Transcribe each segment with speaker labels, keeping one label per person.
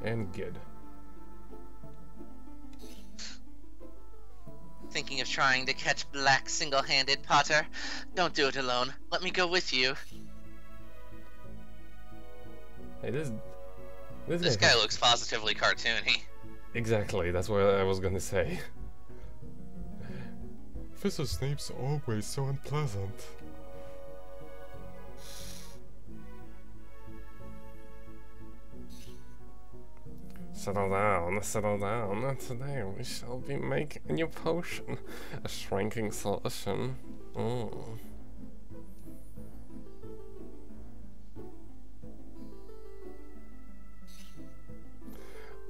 Speaker 1: And good.
Speaker 2: Thinking of trying to catch Black single-handed, Potter? Don't do it alone. Let me go with you.
Speaker 1: Hey, this
Speaker 2: guy looks positively cartoony.
Speaker 1: Exactly, that's what I was gonna say. Professor Snape's always so unpleasant. Settle down, settle down. Today we shall be making a new potion. A shrinking solution.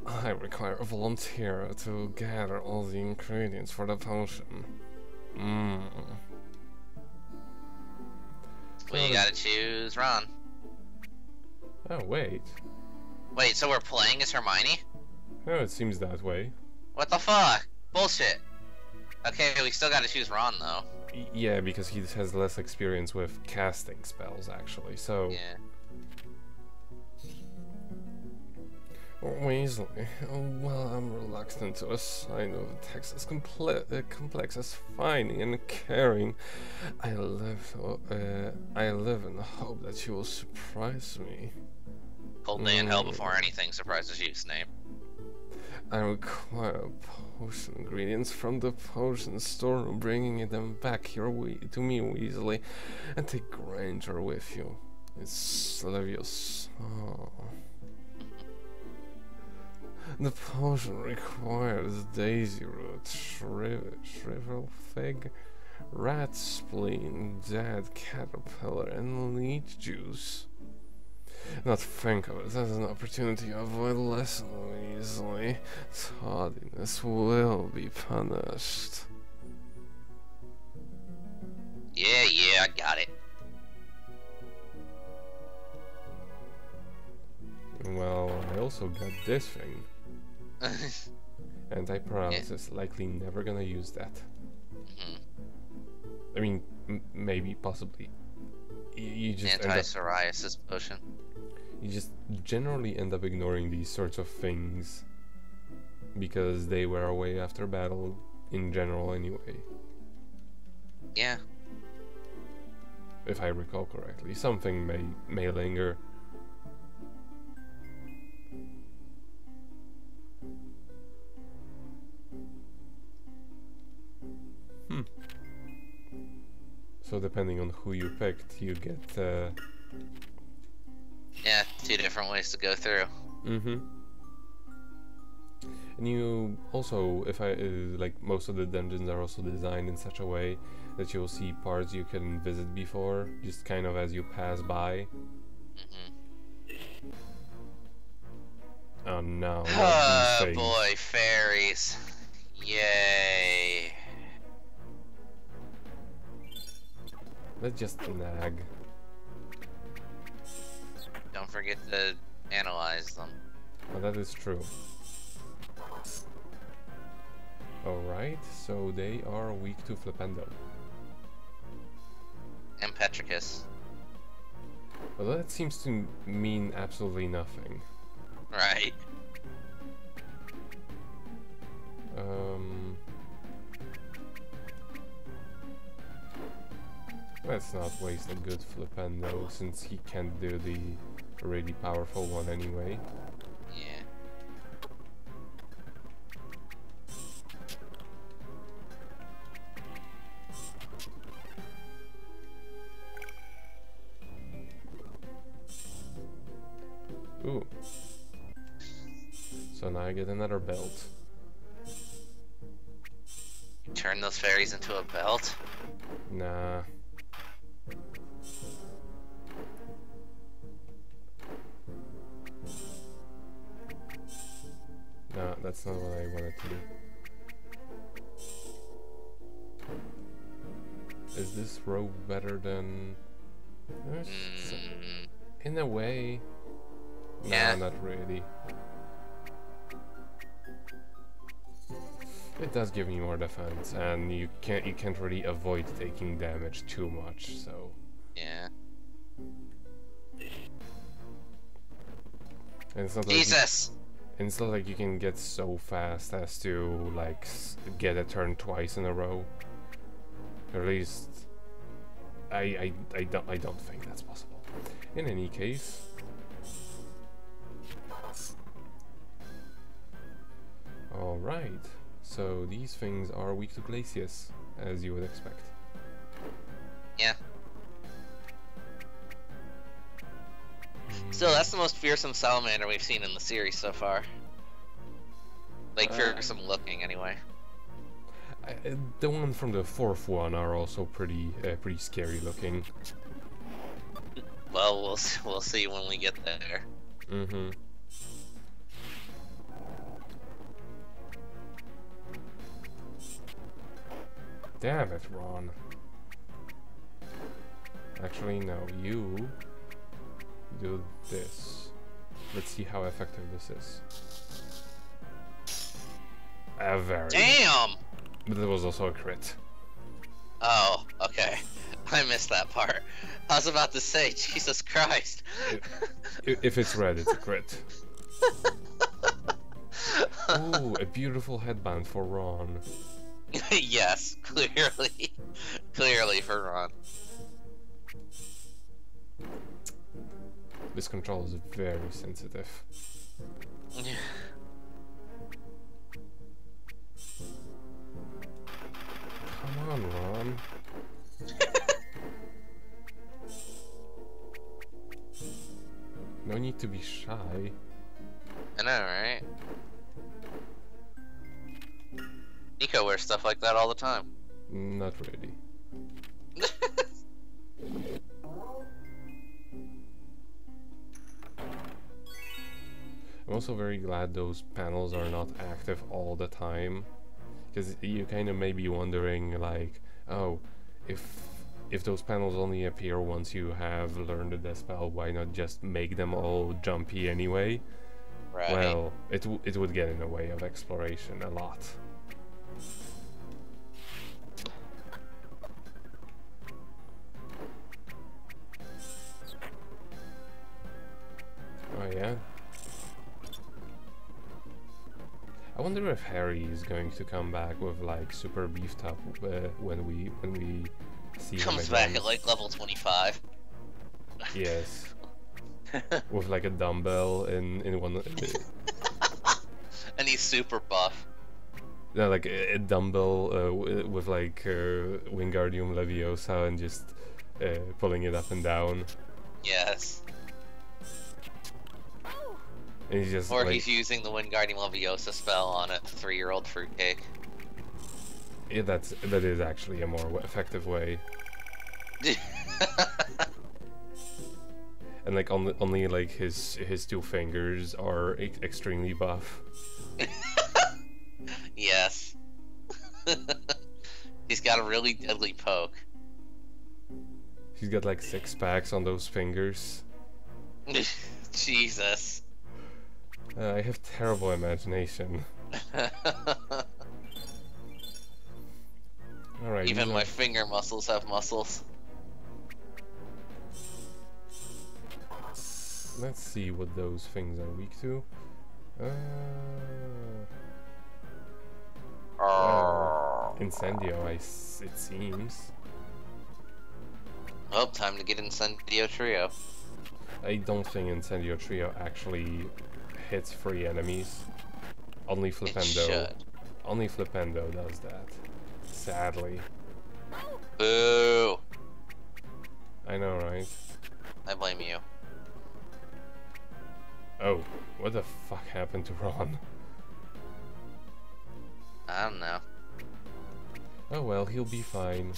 Speaker 1: I require a volunteer to gather all the ingredients for the potion.
Speaker 2: Well, you gotta choose Ron.
Speaker 1: Oh, wait.
Speaker 2: Wait, so we're playing as Hermione?
Speaker 1: Oh, it seems that way.
Speaker 2: What the fuck? Bullshit. Okay, we still gotta choose Ron, though.
Speaker 1: Yeah, because he has less experience with casting spells, actually, so...
Speaker 2: Yeah.
Speaker 1: Weasley. Well, I'm reluctant to assign you a text as complex as finding and caring. I live in the hope that you will surprise me.
Speaker 2: Cold day in hell before anything surprises you, Snape.
Speaker 1: I require potion ingredients from the potion store, bringing them back here to me, Weasley, and take Granger with you. It's Leviosa. The potion requires daisy root, shrivel fig, rat spleen, dead caterpillar, and leech juice. Not think of it as an opportunity to avoid lesson easily. Tardiness will be punished.
Speaker 2: Yeah, I got it.
Speaker 1: Well, I also got this thing. Anti-paralysis, likely never gonna use that. I mean, maybe, possibly. You just
Speaker 2: anti-psoriasis potion.
Speaker 1: You just generally end up ignoring these sorts of things because they wear away after battle in general anyway.
Speaker 2: Yeah.
Speaker 1: If I recall correctly, something may linger. So depending on who you picked, you get
Speaker 2: yeah, 2 different ways to go through.
Speaker 1: And you also, if like most of the dungeons are also designed in such a way that you'll see parts you couldn't visit before, just kind of as you pass by. Oh no!
Speaker 2: Oh boy, fairies! Yay!
Speaker 1: Let's just nag.
Speaker 2: Don't forget to analyze them.
Speaker 1: Well, that is true. Alright, so they are weak to Flipendo.
Speaker 2: And Petricus.
Speaker 1: Well, that seems to mean absolutely nothing.
Speaker 2: Right.
Speaker 1: Let's not waste a good Flipendo since he can't do the really powerful one anyway.
Speaker 2: Yeah.
Speaker 1: Ooh. So now I get another belt.
Speaker 2: You turn those fairies into a belt?
Speaker 1: Nah. No, that's not what I wanted to do. Is this robe better than... In a way.
Speaker 2: Yeah.
Speaker 1: No, not really. It does give me more defense, and you can't really avoid taking damage too much, so...
Speaker 2: Yeah.
Speaker 1: And it's not
Speaker 2: Jesus!
Speaker 1: And it's not like you can get so fast as to like get a turn twice in a row. Or at least I don't think that's possible. In any case, all right. So these things are weak to Glacius, as you would expect.
Speaker 2: Yeah. Still, that's the most fearsome salamander we've seen in the series so far. Like, fearsome looking, anyway.
Speaker 1: The one from the fourth one are also pretty scary looking.
Speaker 2: Well, we'll see when we get there.
Speaker 1: Mm-hmm. Damn it, Ron. Actually, no, you do this. Let's see how effective this is. Very.
Speaker 2: Damn!
Speaker 1: But it was also a crit.
Speaker 2: Oh, okay. I missed that part. I was about to say, Jesus Christ.
Speaker 1: If it's red, it's a crit. Ooh, a beautiful headband for Ron.
Speaker 2: Yes, clearly. Clearly for Ron.
Speaker 1: This control is very sensitive. Come on, Ron. No need to be shy.
Speaker 2: I know, right? Nico wears stuff like that all the time.
Speaker 1: Not really. I'm also very glad those panels are not active all the time, because you kind of may be wondering, like, oh, if those panels only appear once you have learned the spell, why not just make them all jumpy anyway?
Speaker 2: Right.
Speaker 1: Well, it would get in the way of exploration a lot. Oh yeah. I wonder if Harry is going to come back with like super beefed up when we see him
Speaker 2: Comes
Speaker 1: again.
Speaker 2: back at like level 25.
Speaker 1: Yes. With like a dumbbell in one.
Speaker 2: And he's super buff.
Speaker 1: No, like a dumbbell with like Wingardium Leviosa and just pulling it up and down.
Speaker 2: Yes.
Speaker 1: And he's just
Speaker 2: Or
Speaker 1: like,
Speaker 2: he's using the Wingardium Leviosa spell on a 3-year-old fruitcake.
Speaker 1: yeah, that is actually a more effective way. And like only like his two fingers are extremely buff.
Speaker 2: Yes. He's got a really deadly poke.
Speaker 1: He's got like 6 packs on those fingers.
Speaker 2: Jesus.
Speaker 1: I have terrible imagination. Alright.
Speaker 2: Even my finger muscles have muscles.
Speaker 1: Let's see what those things are weak to. Incendio, it seems.
Speaker 2: Oh, time to get Incendio Trio.
Speaker 1: I don't think Incendio Trio actually hits free enemies. Only Flipendo. Only Flipendo does that. Sadly.
Speaker 2: Boo!
Speaker 1: I know, right?
Speaker 2: I blame you.
Speaker 1: Oh, what the fuck happened to Ron?
Speaker 2: I don't know.
Speaker 1: Oh well, he'll be fine.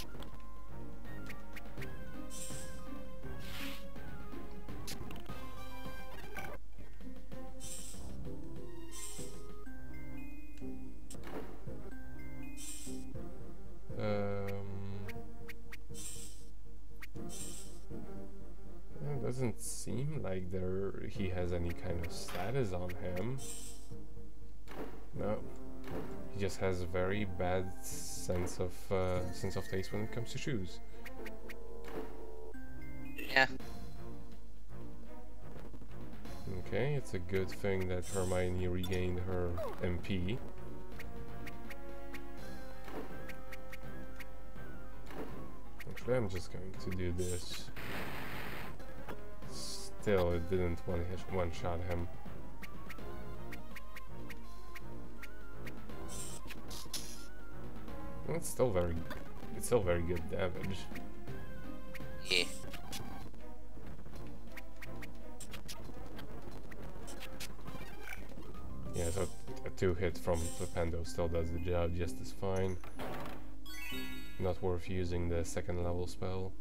Speaker 1: It doesn't seem like he has any kind of status on him. No, he just has a very bad sense of taste when it comes to shoes.
Speaker 2: Yeah.
Speaker 1: Okay, it's a good thing that Hermione regained her MP. Actually, I'm just going to do this. Still, it didn't one-shot him. It's still very good damage.
Speaker 2: Yeah.
Speaker 1: Yeah, so a 2-hit from Flipendo still does the job just as fine. Not worth using the second level spell.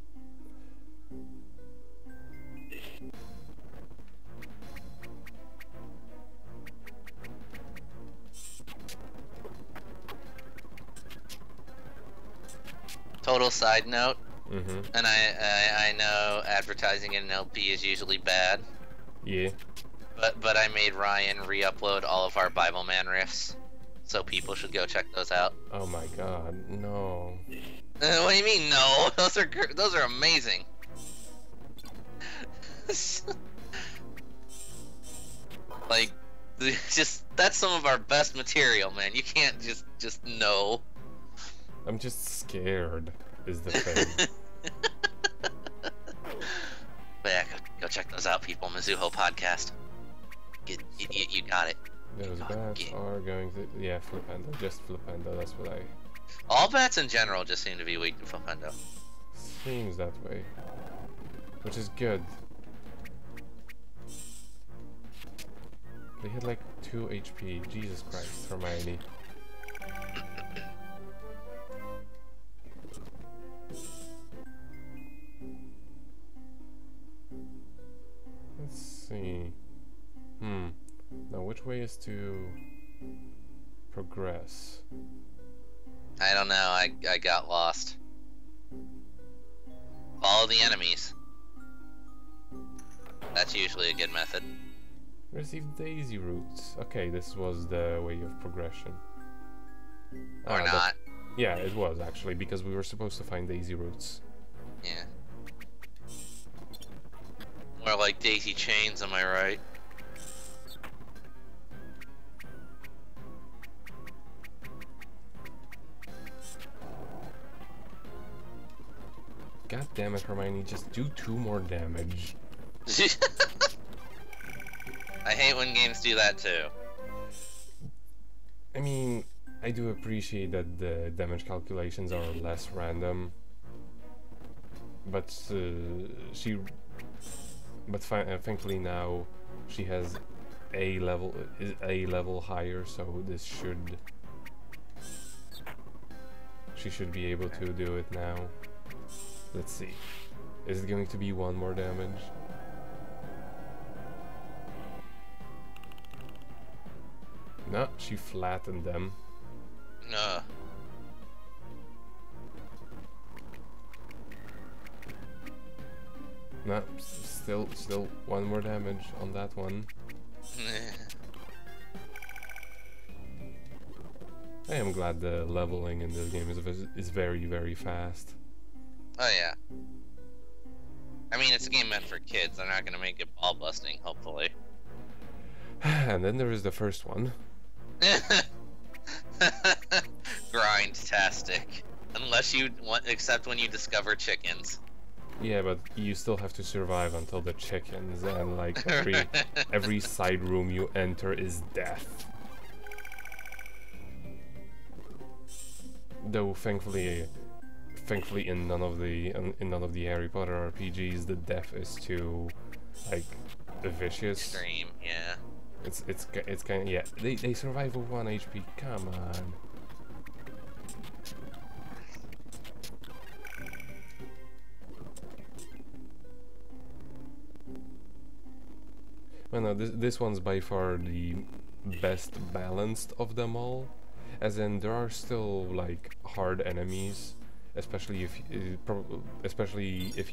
Speaker 2: Total side note,
Speaker 1: Mm-hmm.
Speaker 2: and I know advertising in an LP is usually bad,
Speaker 1: Yeah.
Speaker 2: but I made Ryan re-upload all of our Bible Man riffs, so people should go check those out.
Speaker 1: Oh my god, no.
Speaker 2: What do you mean no? Those are amazing. Like, that's some of our best material, man. You can't just no.
Speaker 1: I'm just scared, is the thing.
Speaker 2: But yeah, go check those out, people. Mizuho podcast. You got it.
Speaker 1: Those bats are going to... Yeah, Flipendo. Just Flipendo, that's what I...
Speaker 2: All bats in general just seem to be weak to Flipendo.
Speaker 1: Seems that way. Which is good. They had like 2 HP. Jesus Christ, Hermione. Let's see. Now which way is to progress?
Speaker 2: I don't know, I got lost. Follow the enemies. That's usually a good method.
Speaker 1: Receive daisy roots. Okay, this was the way of progression.
Speaker 2: Or not.
Speaker 1: Yeah, it was actually, because we were supposed to find daisy roots.
Speaker 2: Yeah. More like daisy chains, am I right?
Speaker 1: God damn it, Hermione, just do 2 more damage.
Speaker 2: I hate when games do that too.
Speaker 1: I mean, I do appreciate that the damage calculations are less random, but thankfully now she has a level higher, so she should be able to do it now. Let's see. Is it going to be 1 more damage? No, she flattened them.
Speaker 2: No.
Speaker 1: No, still 1 more damage on that one. I am glad the leveling in this game is very, very fast.
Speaker 2: Oh yeah. I mean, it's a game meant for kids. They're not gonna make it ball busting, hopefully.
Speaker 1: And then there is the first one.
Speaker 2: Grind-tastic. Unless you except when you discover chickens.
Speaker 1: Yeah, but you still have to survive until the chickens, and like every side room you enter is death. Though thankfully in none of the Harry Potter RPGs the death is too like vicious.
Speaker 2: Extreme, yeah.
Speaker 1: It's kind of, yeah. They survive with 1 HP. Come on. Well, no, this one's by far the best balanced of them all. As in, there are still like hard enemies, especially if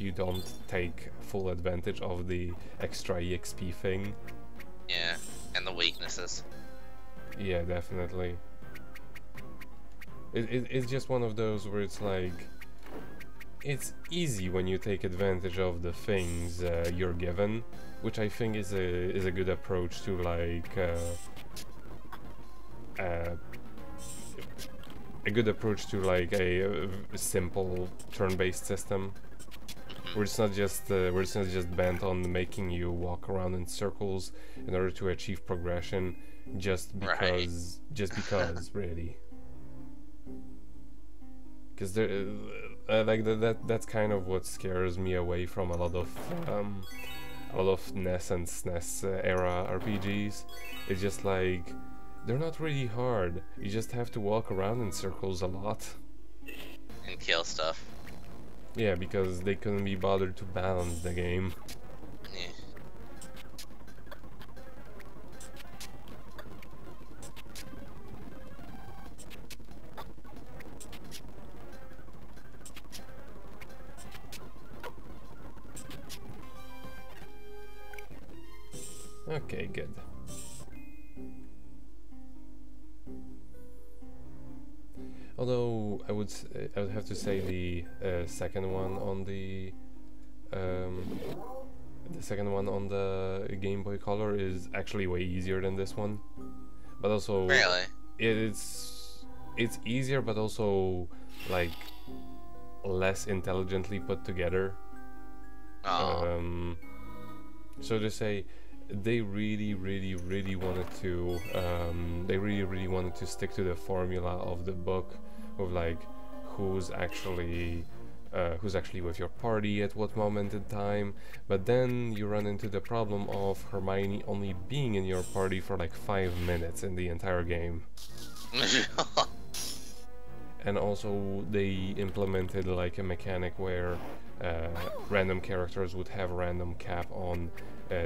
Speaker 1: you don't take full advantage of the extra EXP thing.
Speaker 2: Yeah, and the weaknesses.
Speaker 1: Yeah, definitely. It's just one of those where it's like it's easy when you take advantage of the things you're given, which I think is a good approach to like a good approach to like a simple turn-based system. Where it's not just bent on making you walk around in circles in order to achieve progression, just because, really. Because like that's kind of what scares me away from a lot of NES and SNES era RPGs. It's just like they're not really hard. You just have to walk around in circles a lot
Speaker 2: and kill stuff.
Speaker 1: Yeah, because they couldn't be bothered to balance the game.
Speaker 2: Yeah.
Speaker 1: Okay, good. Although I would have to say the second one on the Game Boy Color is actually way easier than this one. But also
Speaker 2: Really?
Speaker 1: it's easier, but also like less intelligently put together.
Speaker 2: Oh.
Speaker 1: So to say, they really wanted to stick to the formula of the book of like who's actually with your party at what moment in time. But then you run into the problem of Hermione only being in your party for like 5 minutes in the entire game. And also they implemented like a mechanic where random characters would have random cap on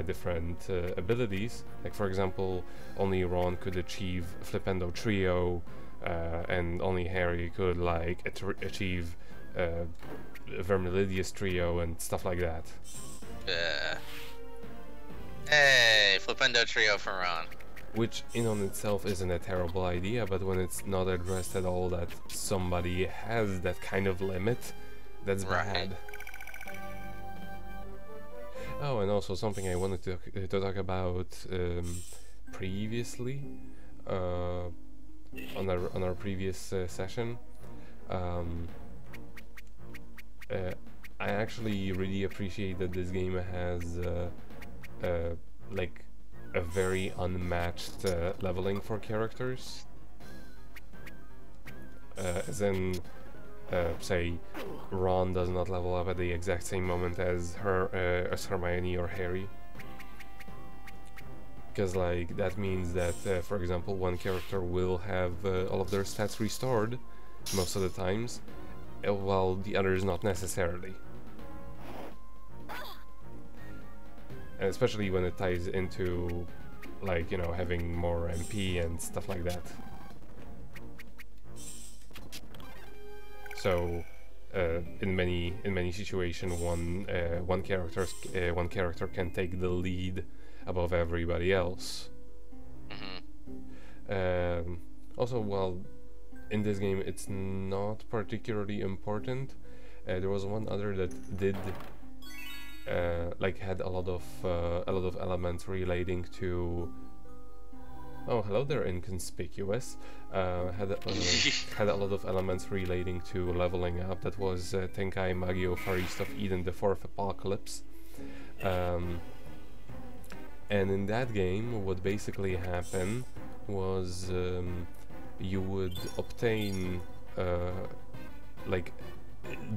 Speaker 1: different abilities. Like for example, only Ron could achieve Flipendo Trio, and only Harry could like achieve Vermilidius Trio and stuff like that.
Speaker 2: Hey, Flipendo Trio for Ron.
Speaker 1: Which in on itself isn't a terrible idea, but when it's not addressed at all that somebody has that kind of limit, that's bad. Oh, and also something I wanted to talk about previously on our previous session. I actually really appreciate that this game has like a very unmatched leveling for characters. As in, say, Ron does not level up at the exact same moment as Hermione or Harry. Because like that means that, for example, one character will have all of their stats restored most of the times, while the others not necessarily. And especially when it ties into, like, you know, having more MP and stuff like that. So, in many situations, one character can take the lead above everybody else. Also, well, in this game, it's not particularly important. There was one other that did. Like had a lot of elements relating to. Oh, hello there, inconspicuous. Had a lot of elements relating to leveling up. That was Tenkai Magio Far East of Eden, the Fourth Apocalypse. And in that game, what basically happened was you would obtain like.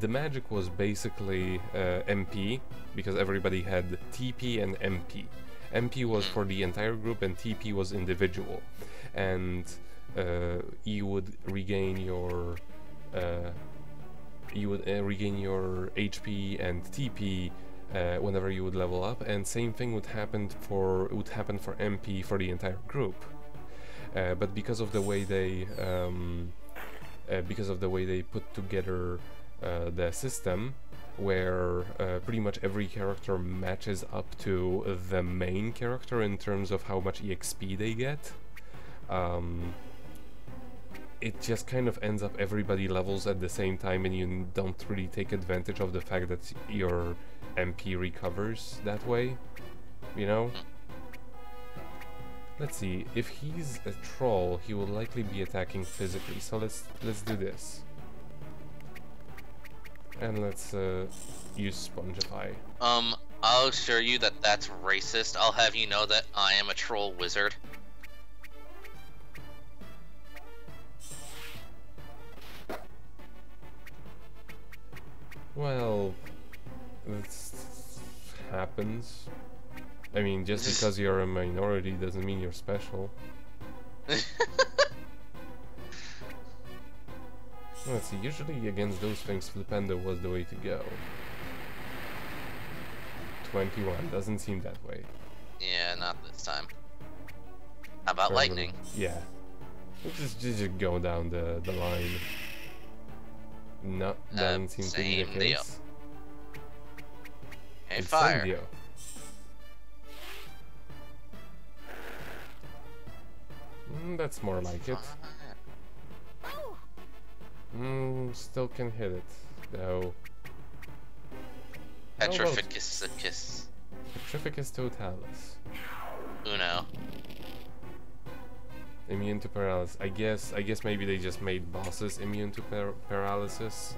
Speaker 1: The magic was basically MP, because everybody had TP and MP. MP was for the entire group and TP was individual. And you would regain your HP and TP whenever you would level up, and same thing would happen for MP for the entire group. But because of the way they put together the system, where pretty much every character matches up to the main character in terms of how much EXP they get. it just kind of ends up everybody levels at the same time, and you don't really take advantage of the fact that your MP recovers that way, you know? Let's see, if he's a troll, he will likely be attacking physically, so let's do this. And let's use Spongify.
Speaker 2: I'll assure you that that's racist. I'll have you know that I am a troll wizard.
Speaker 1: Well, it happens. I mean, just because you're a minority doesn't mean you're special. Let's see, usually against those things, Flipendo was the way to go. 21, doesn't seem that way.
Speaker 2: Yeah, not this time. How about lightning?
Speaker 1: Yeah. Just go down the line. No, doesn't seem to be the case.
Speaker 2: Hey, fire.
Speaker 1: Incendio. That's more like it. Still can hit it, though.
Speaker 2: Petrificus.
Speaker 1: Petrificus Totalis.
Speaker 2: Uno.
Speaker 1: Immune to paralysis. I guess maybe they just made bosses immune to paralysis,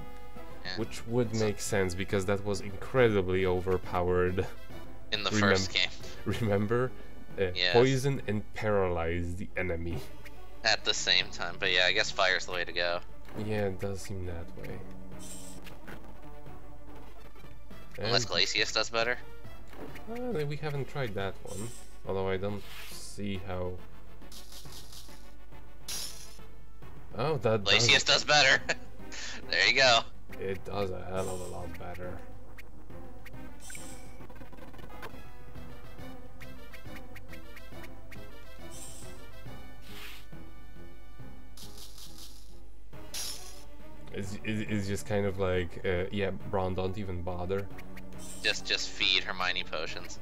Speaker 2: Yeah.
Speaker 1: which would make sense because that was incredibly overpowered.
Speaker 2: In the first game.
Speaker 1: Remember?
Speaker 2: Yes.
Speaker 1: Poison and paralyze the enemy.
Speaker 2: At the same time, but yeah, I guess fire's the way to go.
Speaker 1: Yeah, it does seem that way.
Speaker 2: Unless Glacius does better.
Speaker 1: We haven't tried that one, although I don't see how. Oh, that
Speaker 2: Glacius does better. There you go.
Speaker 1: It does a hell of a lot better. It's just kind of like, yeah, Braun, don't even bother.
Speaker 2: Just feed Hermione potions.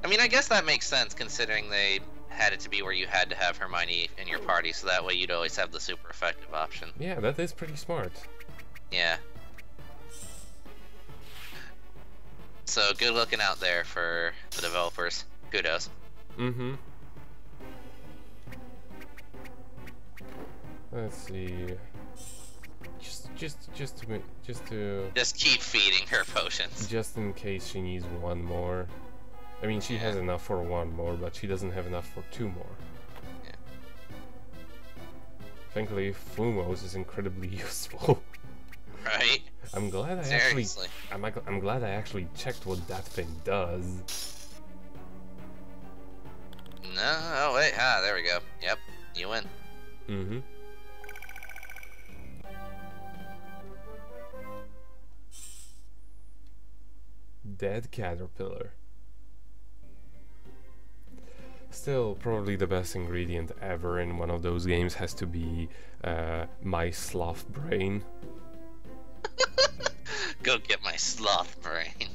Speaker 2: I mean, I guess that makes sense considering they had it to be where you had to have Hermione in your party, so that way you'd always have the super effective option.
Speaker 1: Yeah, that is pretty smart.
Speaker 2: Yeah. So good looking out there for the developers. Kudos.
Speaker 1: Mm-hmm. Let's see. Just
Speaker 2: keep feeding her potions.
Speaker 1: Just in case she needs one more. I mean, she has enough for one more, but she doesn't have enough for two more.
Speaker 2: Yeah.
Speaker 1: Thankfully, Fumos is incredibly useful.
Speaker 2: Right?
Speaker 1: I'm glad I
Speaker 2: Seriously.
Speaker 1: I'm glad I actually checked what that thing does.
Speaker 2: No, oh wait, there we go. Yep, you win.
Speaker 1: Mm-hmm. Dead caterpillar. Still, probably the best ingredient ever in one of those games has to be my sloth brain.
Speaker 2: Go get my sloth brain.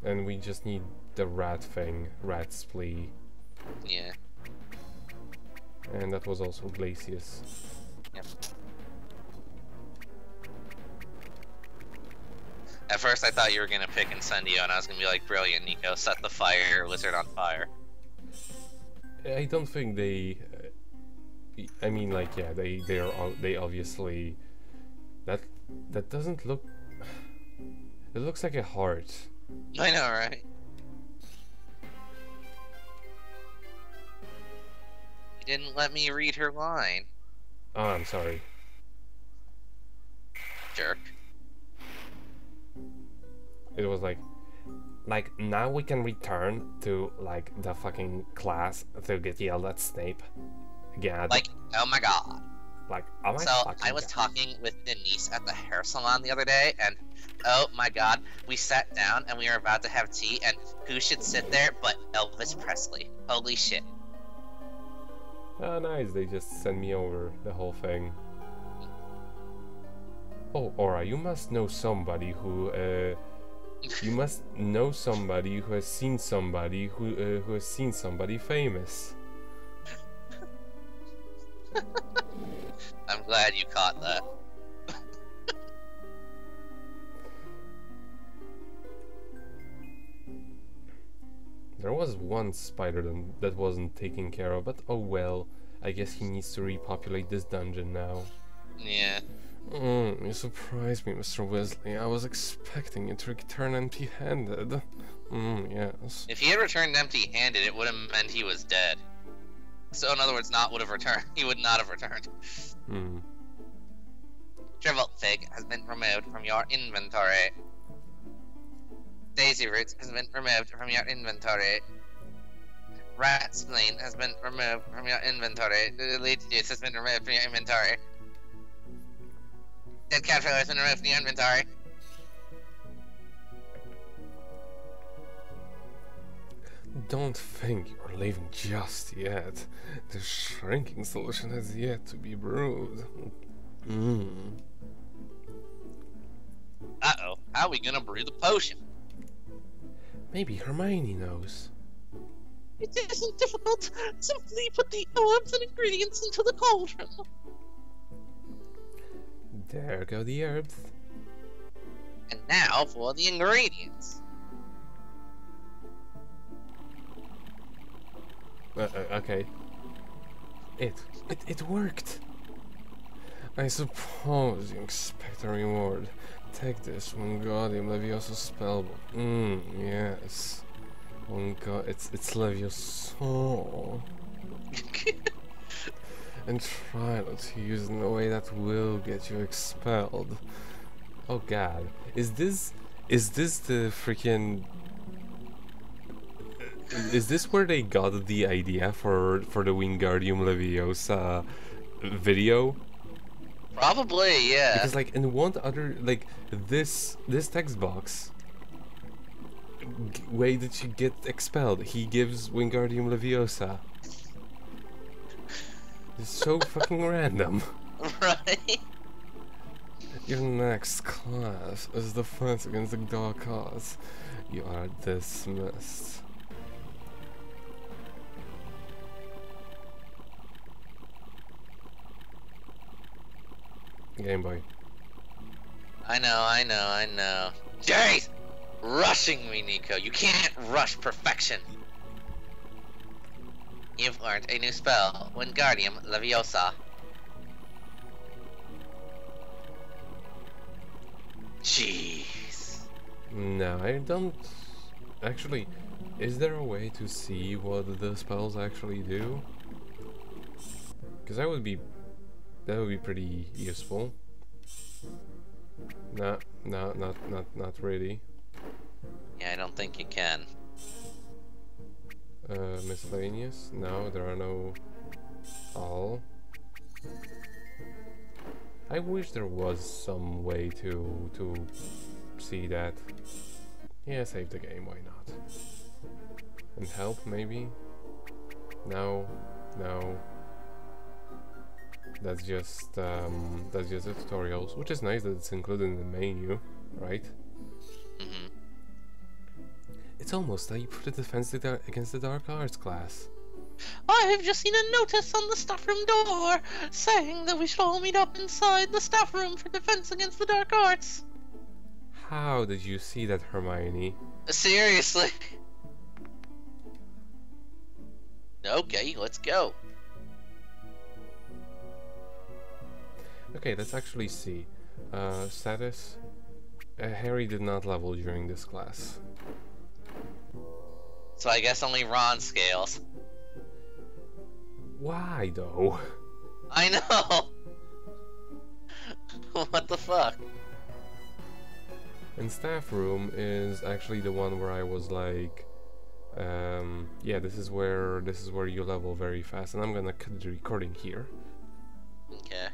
Speaker 1: And we just need the rat thing, rat splee.
Speaker 2: Yeah.
Speaker 1: And that was also Glacius.
Speaker 2: Yep. At first I thought you were gonna pick Incendio and I was gonna be like, brilliant, Nico, set the fire wizard on fire.
Speaker 1: I don't think they... I mean, like, yeah, they obviously... That doesn't look... It looks like a heart.
Speaker 2: I know, right? You didn't let me read her line.
Speaker 1: Oh, I'm sorry.
Speaker 2: Jerk.
Speaker 1: It was like, now we can return to, like, the fucking class to get yelled at Snape. Again.
Speaker 2: Like, oh my god.
Speaker 1: Like, oh my
Speaker 2: So, I was
Speaker 1: god.
Speaker 2: talking with Denise at the hair salon the other day, and oh my god, we sat down and we were about to have tea, and who should sit there but Elvis Presley? Holy shit.
Speaker 1: Oh, nice, they just sent me over the whole thing. Oh, Aura, you must know somebody who You must know somebody who has seen somebody who has seen somebody famous.
Speaker 2: I'm glad you caught that.
Speaker 1: There was one spider that wasn't taken care of, but oh well. I guess he needs to repopulate this dungeon now.
Speaker 2: Yeah.
Speaker 1: You surprised me, Mr. Weasley. I was expecting you to return empty-handed. Yes.
Speaker 2: If he had returned empty-handed, it would have meant he was dead. So in other words, not would have returned. He would not have returned. Shriveled Fig has been removed from your inventory. Daisy Roots has been removed from your inventory. Rat Spleen has been removed from your inventory. Leech Juice has been removed from your inventory. Dead Caterpillar has been removed from your inventory.
Speaker 1: Don't think you're leaving just yet. The shrinking solution has yet to be brewed.
Speaker 2: Uh-oh. How are we gonna brew the potion?
Speaker 1: Maybe Hermione knows.
Speaker 2: It isn't difficult. Simply put the herbs and ingredients into the cauldron.
Speaker 1: There go the herbs.
Speaker 2: And now for the ingredients.
Speaker 1: Okay. It worked. I suppose you expect a reward. Take this Wingardium Leviosa spellbook. Yes. It's Leviosa. And try not to use it in a way that will get you expelled. Oh god. Is this the freaking... Is this where they got the idea for the Wingardium Leviosa video?
Speaker 2: Probably, yeah.
Speaker 1: Because like in one other, like this text box, way that you get expelled, he gives Wingardium Leviosa. It's so fucking random.
Speaker 2: Right?
Speaker 1: Your next class is Defense Against the Dark Arts. You are dismissed. Game Boy.
Speaker 2: I know. Jeez! Rushing me, Nico. You can't rush perfection. You've learned a new spell, Wingardium Leviosa. Jeez.
Speaker 1: No, I don't... Actually, is there a way to see what the spells actually do? Because that would be pretty useful. No, not really.
Speaker 2: Yeah, I don't think you can.
Speaker 1: Miscellaneous? No, there are no... All. I wish there was some way to see that. Yeah, save the game, why not? And help, maybe? No. That's just the tutorials, which is nice that it's included in the menu, right? It's almost like you put a defense against the dark arts class.
Speaker 2: I have just seen a notice on the staff room door saying that we should all meet up inside the staff room for defense against the dark arts.
Speaker 1: How did you see that, Hermione?
Speaker 2: Seriously? Okay, let's go.
Speaker 1: Okay, let's actually see. Status. Harry did not level during this class.
Speaker 2: So I guess only Ron scales.
Speaker 1: Why, though?
Speaker 2: I know! What the fuck?
Speaker 1: And staff room is actually the one where I was like, yeah, this is where you level very fast, and I'm gonna cut the recording here.
Speaker 2: Okay.